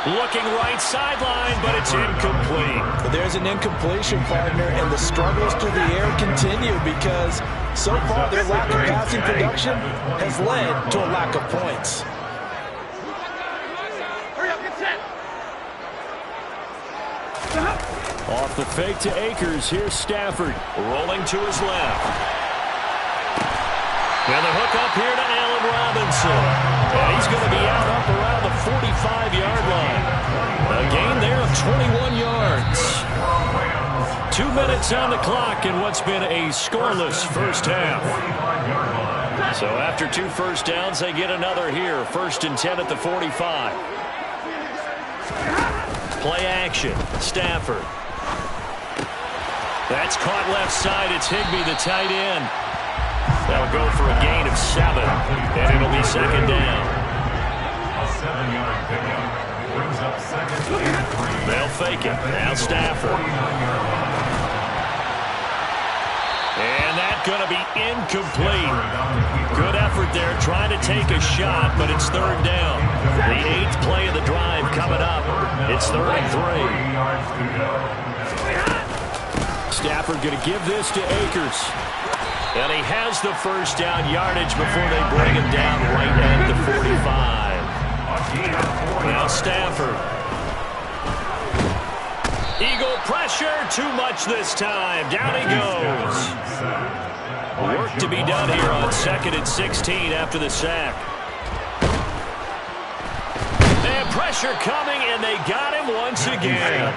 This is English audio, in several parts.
Looking right sideline, but it's incomplete. But there's an incompletion, partner, and the struggles through the air continue because so far their lack of passing production has led to a lack of points. Off the fake to Akers. Here's Stafford. Rolling to his left. And the hook up here to Allen Robinson. And he's going to be out up around the 45-yard line. A gain there of 21 yards. 2 minutes on the clock in what's been a scoreless first half. So after 2 first downs, they get another here. 1st and 10 at the 45. Play action. Stafford. That's caught left side. It's Higbee, the tight end. That'll go for a gain of 7. And it'll be 2nd down. A 7-yard pickup brings up 2nd and 3. They'll fake it. Now Stafford. And that's going to be incomplete. Good effort there trying to take a shot, but it's 3rd down. The 8th play of the drive coming up. It's 3rd and 3. Stafford going to give this to Akers. And he has the 1st down yardage before they bring him down right at the 45. Now Stafford. Eagle pressure, too much this time. Down he goes. Work to be done here on 2nd and 16 after the sack. And pressure coming, and they got him once again.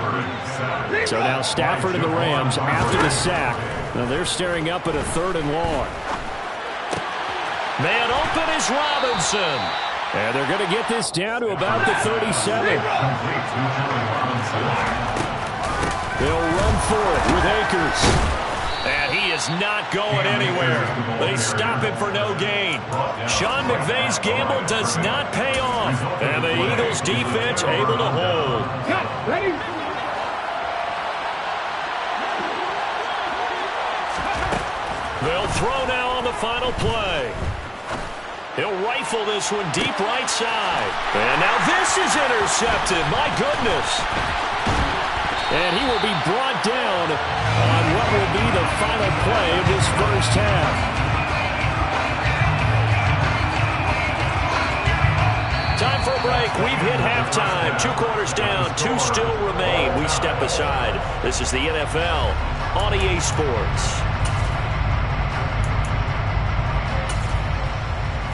So now Stafford and the Rams after the sack. Now they're staring up at a 3rd and long. Man open is Robinson. And they're going to get this down to about the 37. They'll run for it with Akers. And he is not going anywhere. They stop him for no gain. Sean McVay's gamble does not pay off. And the Eagles defense able to hold. Ready? They'll throw now on the final play. He'll rifle this one deep right side. And now this is intercepted. My goodness. And he will be brought down on what will be the final play of this first half. Time for a break. We've hit halftime. 2 quarters down. 2 still remain. We step aside. This is the NFL on EA Sports.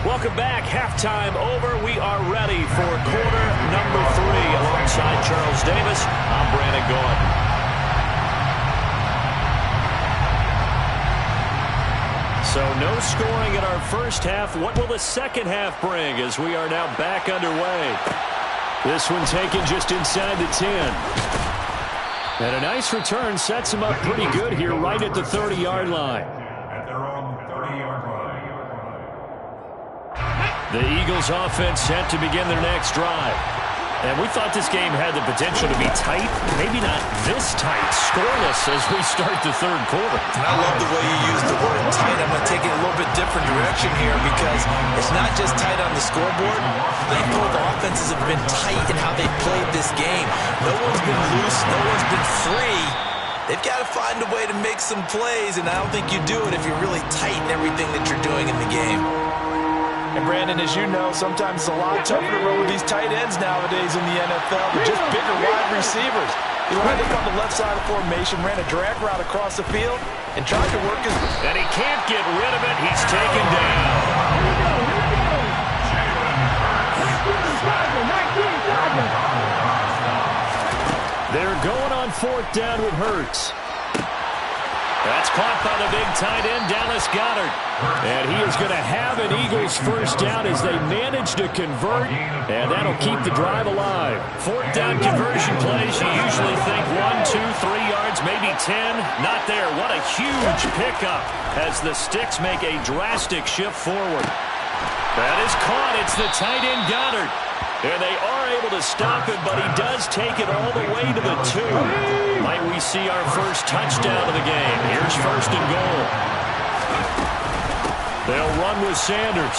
Welcome back. Halftime over. We are ready for quarter number 3. Alongside Charles Davis, I'm Brandon Gordon. So no scoring in our first half. What will the second half bring as we are now back underway? This one taken just inside the 10. And a nice return sets him up pretty good here right at the 30-yard line. At their own 30-yard line. The Eagles offense set to begin their next drive. And we thought this game had the potential to be tight. Maybe not this tight. Scoreless as we start the 3rd quarter. And I love the way you use the word tight. I'm going to take it a little bit different direction here because it's not just tight on the scoreboard. I think both offenses have been tight in how they've played this game. No one's been loose. No one's been free. They've got to find a way to make some plays, and I don't think you do it if you're really tight in everything that you're doing in the game. And Brandon, as you know, sometimes it's a lot tougher to run with these tight ends nowadays in the NFL. They're just bigger wide receivers. He lined up on the left side of the formation, ran a drag route across the field, and tried to work his... And he can't get rid of it. He's taken down. They're going on 4th down with Hurts. That's caught by the big tight end, Dallas Goedert. And he is going to have an Eagles 1st down as they manage to convert, and that'll keep the drive alive. 4th down conversion plays, you usually think 1, 2, 3 yards, maybe 10. Not there. What a huge pickup as the Sticks make a drastic shift forward. That is caught. It's the tight end Goedert. And they are able to stop him, but he does take it all the way to the 2. Might we see our first touchdown of the game? Here's 1st and goal. They'll run with Sanders.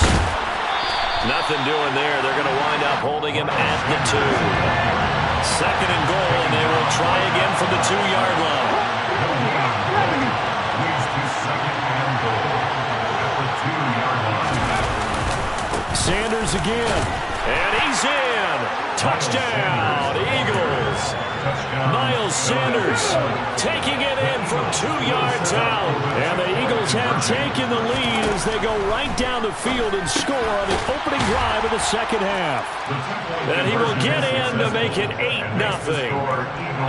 Nothing doing there. They're going to wind up holding him at the 2. Second and goal, and they will try again from the 2-yard line. Leads to second and goal at the 2-yard line. Sanders again, and he's in. Touchdown, Eagles. Miles Sanders taking it in from 2 yards out. And the Eagles have taken the lead as they go right down the field and score on the opening drive of the second half. And he will get in to make it 8-0.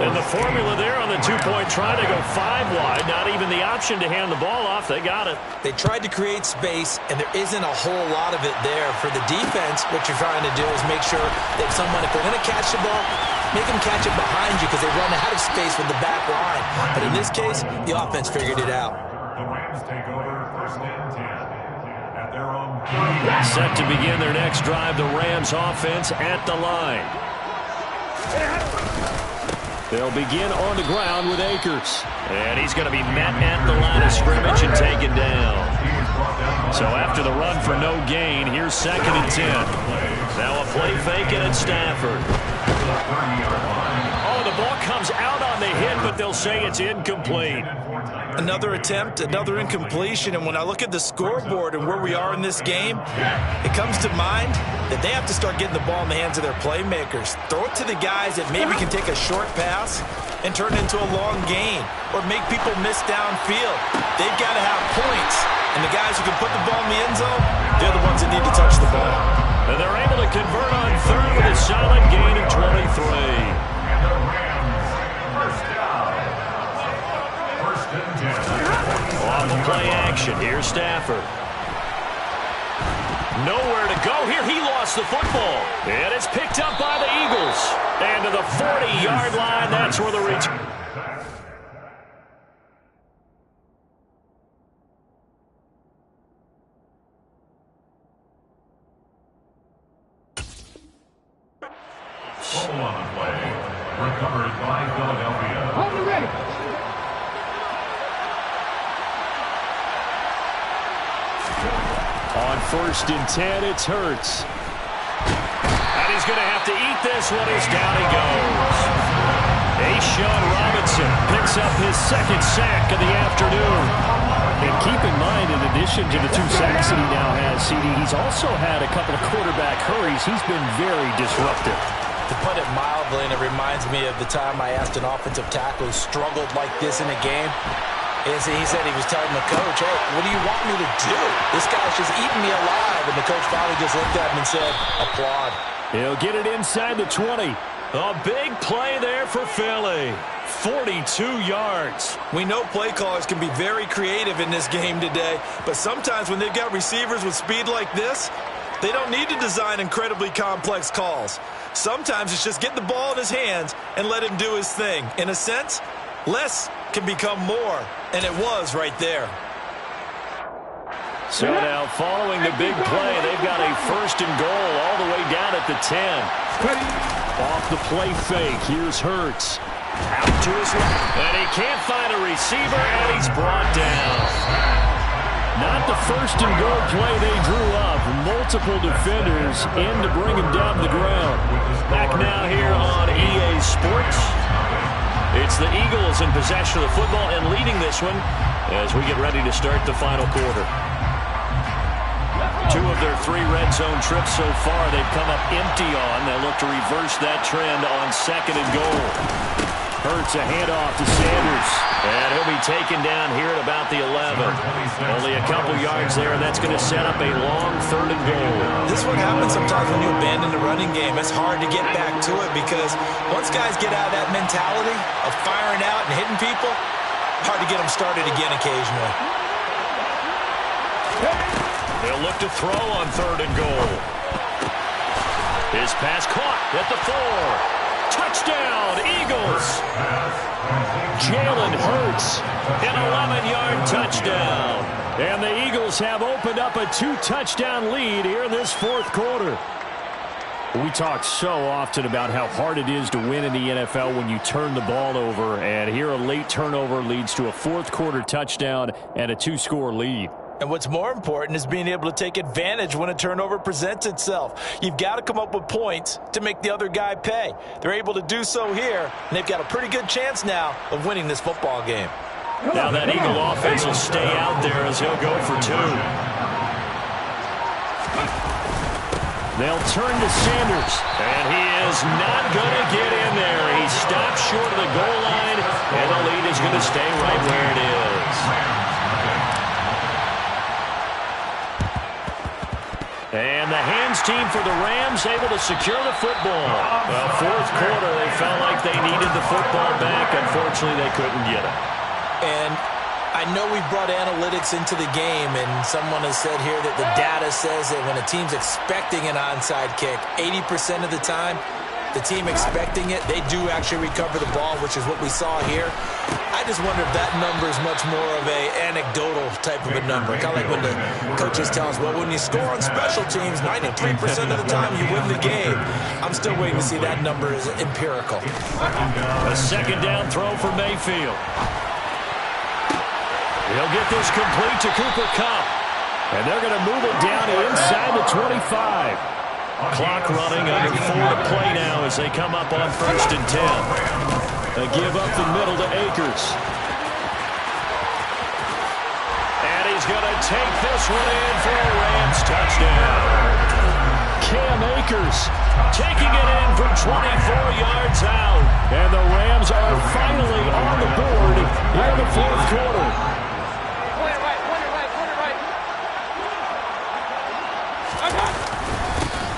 And the formula there on the 2-point try to go 5 wide. Not even the option to hand the ball off. They got it. They tried to create space, and there isn't a whole lot of it there. For the defense, what you're trying to do is make sure that someone, if they're going to catch the ball, make them catch it behind you because they run out of space with the back line. But in this case, the offense figured it out. The Rams take over first and 10 at their own. Set to begin their next drive, the Rams offense at the line. They'll begin on the ground with Akers. And he's going to be met at the line of scrimmage and taken down. So after the run for no gain, here's second and 10. Now a play fake and it's Stafford. Oh, the ball comes out on the hit, but they'll say it's incomplete. Another attempt, another incompletion, and when I look at the scoreboard and where we are in this game, it comes to mind that they have to start getting the ball in the hands of their playmakers. Throw it to the guys that maybe can take a short pass and turn it into a long gain or make people miss downfield. They've got to have points, and the guys who can put the ball in the end zone, they're the ones that need to touch the ball. And they're able to convert on third with a solid gain of 23. Off the play action, here's Stafford. Nowhere to go here. He lost the football. And it's picked up by the Eagles. And to the 40-yard line, that's where the reach. Ball on the play. Recovered by Philadelphia. Hold it ready. On first and 10, it's Hurts. And he's going to have to eat this one as down he goes. A'Shawn Robinson picks up his second sack of the afternoon. And keep in mind, in addition to the 2 sacks that he now has, CD, he's also had a couple of quarterback hurries. He's been very disruptive. To put it mildly, and it reminds me of the time I asked an offensive tackle who struggled like this in a game. He said he was telling the coach, hey, what do you want me to do? This guy's just eating me alive. And the coach finally just looked at him and said, applaud. He'll get it inside the 20. A big play there for Philly. 42 yards. We know play callers can be very creative in this game today, but sometimes when they've got receivers with speed like this, they don't need to design incredibly complex calls. Sometimes it's just get the ball in his hands and let him do his thing. In a sense, less can become more, and it was right there. So now, following the big play, they've got a first and goal all the way down at the 10. Off the play fake, here's Hurts. Out to his left, and he can't find a receiver, and he's brought down. Not the first and goal play they drew up. Multiple defenders in to bring him down to the ground. Back now here on EA Sports. It's the Eagles in possession of the football and leading this one as we get ready to start the final quarter. 2 of their 3 red zone trips so far they've come up empty on. They'll look to reverse that trend on second and goal. Hurts a handoff to Sanders. And he'll be taken down here at about the 11. Only a couple yards there, and that's going to set up a long third and goal. This is what happens sometimes when you abandon the running game. It's hard to get back to it because once guys get out of that mentality of firing out and hitting people, hard to get them started again occasionally. They'll look to throw on third and goal. His pass caught at the 4. Touchdown, Eagles. Jalen Hurts, an 11-yard touchdown. And the Eagles have opened up a 2-touchdown lead here in this fourth quarter. We talk so often about how hard it is to win in the NFL when you turn the ball over. And here a late turnover leads to a fourth quarter touchdown and a 2-score lead. And what's more important is being able to take advantage when a turnover presents itself. You've got to come up with points to make the other guy pay. They're able to do so here, and they've got a pretty good chance now of winning this football game. Now that Eagle offense will stay out there as he'll go for 2. They'll turn to Sanders, and he is not going to get in there. He stops short of the goal line, and the lead is going to stay right where it is. And the hands team for the Rams able to secure the football. Well, fourth quarter, they felt like they needed the football back. Unfortunately, they couldn't get it. And I know we brought analytics into the game, and someone has said here that the data says that when a team's expecting an onside kick, 80% of the time, the team expecting it, they do actually recover the ball, which is what we saw here. I just wonder if that number is much more of a anecdotal type of a number. Kind of like when the coaches tell us, well, when you score on special teams, 93% of the time you win the game. I'm still waiting to see that number is empirical. A second down throw for Mayfield. He'll get this complete to Cooper Kupp. And they're going to move it down inside the 25. Clock running under 4 to play now as they come up on 1st and 10. A give up the middle to Akers. And he's going to take this one in for a Rams touchdown. Cam Akers taking it in from 24 yards out. And the Rams are finally on the board here in the 4th quarter.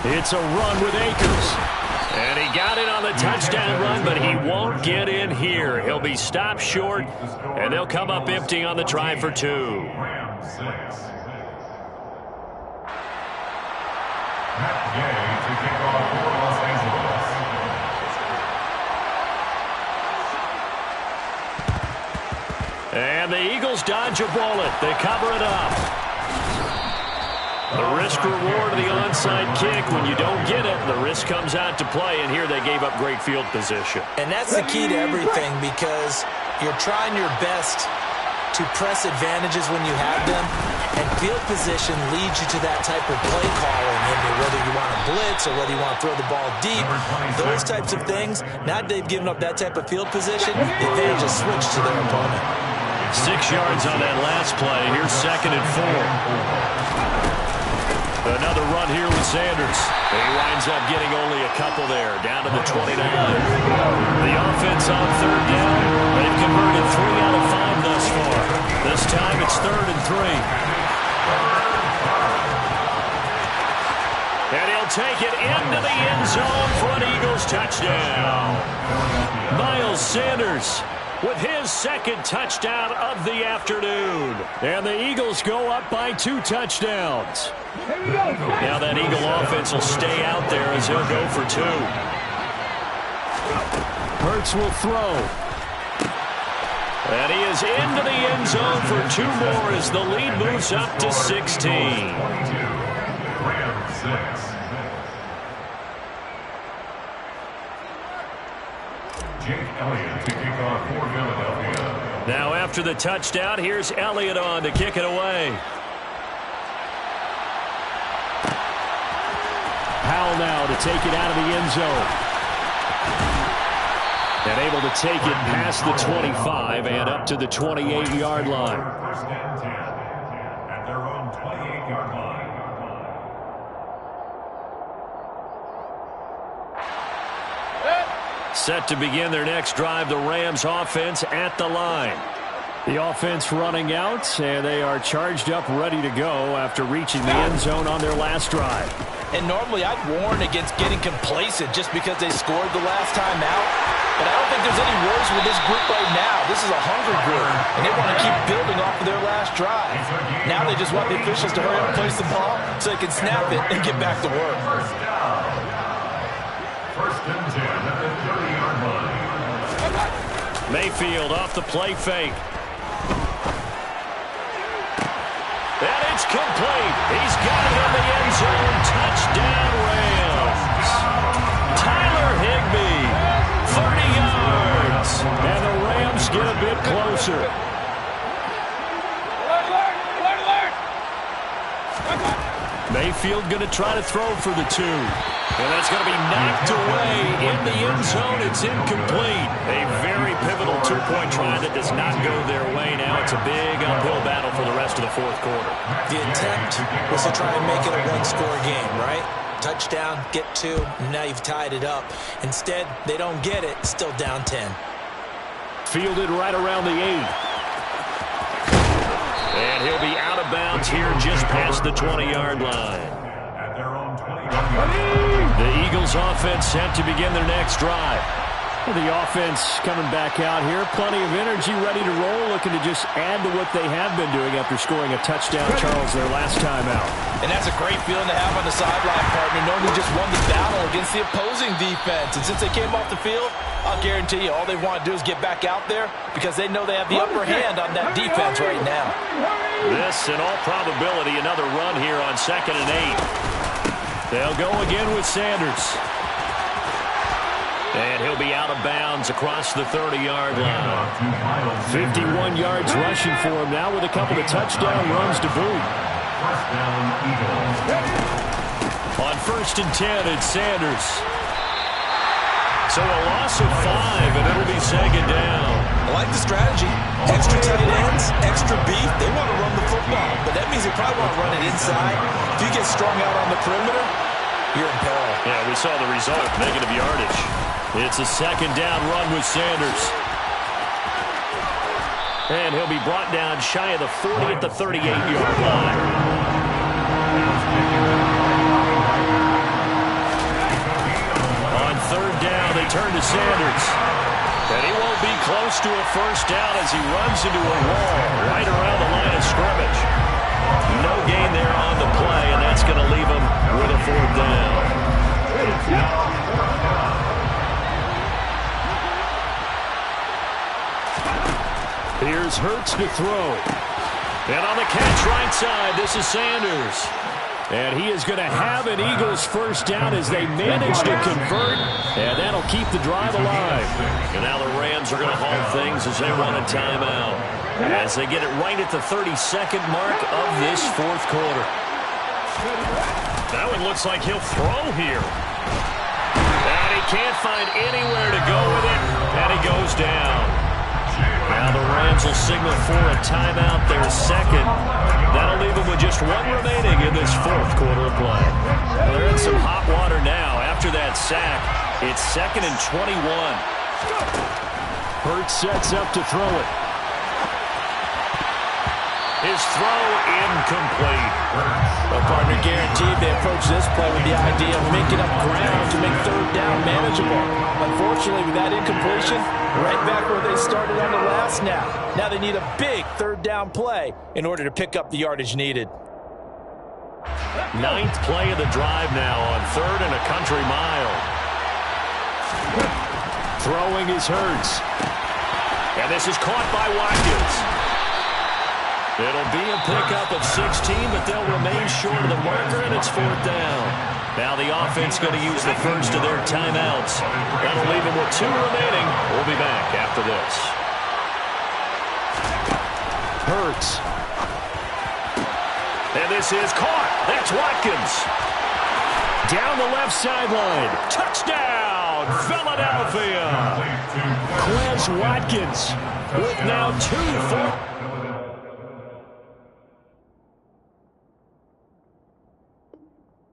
It's a run with Akers. And he got it on the touchdown run, but he won't get in here. He'll be stopped short, and they'll come up empty on the try for 2. And the Eagles dodge a bullet. They cover it up. The risk-reward of the onside kick, when you don't get it, the risk comes out to play, and here they gave up great field position. And that's the key to everything, because you're trying your best to press advantages when you have them, and field position leads you to that type of play calling, whether you want to blitz or whether you want to throw the ball deep, those types of things. Now that they've given up that type of field position, the advantage is switched to their opponent. 6 yards on that last play. Here's 2nd and 4. Another run here with Sanders. He winds up getting only a couple there, down to the 29. The offense on 3rd down. They've converted 3 out of 5 thus far. This time it's 3rd and 3. And he'll take it into the end zone for an Eagles touchdown. Miles Sanders with his 2nd touchdown of the afternoon. And the Eagles go up by 2 touchdowns. Now that Eagle offense will stay out there as he'll go for 2. Hurts will throw. And he is into the end zone for 2 more as the lead moves up to 16. Now after the touchdown, here's Elliott on to kick it away. Powell now to take it out of the end zone. And able to take it past the 25 and up to the 28-yard line. First and 10 at their own 28-yard line. Set to begin their next drive, the Rams offense at the line. The offense running out, and they are charged up, ready to go after reaching the end zone on their last drive. And normally I'd warn against getting complacent just because they scored the last time out. But I don't think there's any worries with this group right now. This is a hungry group, and they want to keep building off of their last drive. Now they just want the officials to hurry up and place the ball so they can snap it and get back to work. First and 10 at the 30-yard line. Mayfield off the play fake. And it's complete. He's got it in the end zone. Touchdown, Rams. Tyler Higbee, 30 yards. And the Rams get a bit closer. backfield, going to try to throw for the 2. And that's going to be knocked away in the end zone. It's incomplete. A very pivotal 2-point try that does not go their way. Now it's a big uphill battle for the rest of the fourth quarter. The attempt was to try and make it a one-score game, right? Touchdown, get 2, and now you've tied it up. Instead, they don't get it, still down 10. Fielded right around the 8. And he'll be out of bounds here just past the 20-yard line. The Eagles offense set to begin their next drive. The offense coming back out here. Plenty of energy, ready to roll, looking to just add to what they have been doing after scoring a touchdown, Charles, their last time out. And that's a great feeling to have on the sideline, partner, knowing you just won the battle against the opposing defense. And since they came off the field, I'll guarantee you all they want to do is get back out there because they know they have the upper hand on that defense right now. This, in all probability, another run here on 2nd and 8. They'll go again with Sanders. And he'll be out of bounds across the 30-yard line. 51 yards rushing for him now with a couple of touchdown runs to boot. On 1st and 10, it's Sanders. So a loss of 5, and it'll be 2nd down. I like the strategy. Extra tight ends, extra beef. They want to run the football, but that means they probably want to run it inside. If you get strung out on the perimeter, you're in peril. Yeah, we saw the result, negative yardage. It's a 2nd down run with Sanders. And he'll be brought down shy of the 40 at the 38-yard line. On 3rd down, they turn to Sanders. And he won't be close to a 1st down as he runs into a wall right around the line of scrimmage. No gain there on the play, and that's going to leave him with a 4th down. Here's Hurts to throw. And on the catch right side, this is Sanders. And he is going to have an Eagles 1st down as they manage to convert. And that'll keep the drive alive. And now the Rams are going to hold things as they run a timeout. As they get it right at the 32nd mark of this 4th quarter. That one looks like he'll throw here. And he can't find anywhere to go with it. And he goes down. Now the Rams will signal for a timeout, their 2nd. That'll leave them with just 1 remaining in this 4th quarter of play. Well, they're in some hot water now. After that sack, it's 2nd and 21. Hurts sets up to throw it. His throw incomplete. Well, partner, guaranteed they approach this play with the idea of making up ground to make 3rd down manageable. Unfortunately, with that incompletion, right back where they started on the last snap. Now they need a big 3rd down play in order to pick up the yardage needed. 9th play of the drive now on 3rd and a country mile. Throwing is Hurts. And this is caught by Watkins. It'll be a pickup of 16, but they'll remain short of the marker, and it's 4th down. Now the offense going to use the first of their timeouts. That'll leave them with 2 remaining. We'll be back after this. Hurts. And this is caught. That's Watkins. Down the left sideline. Touchdown, Philadelphia. Quez Watkins with now 2 for...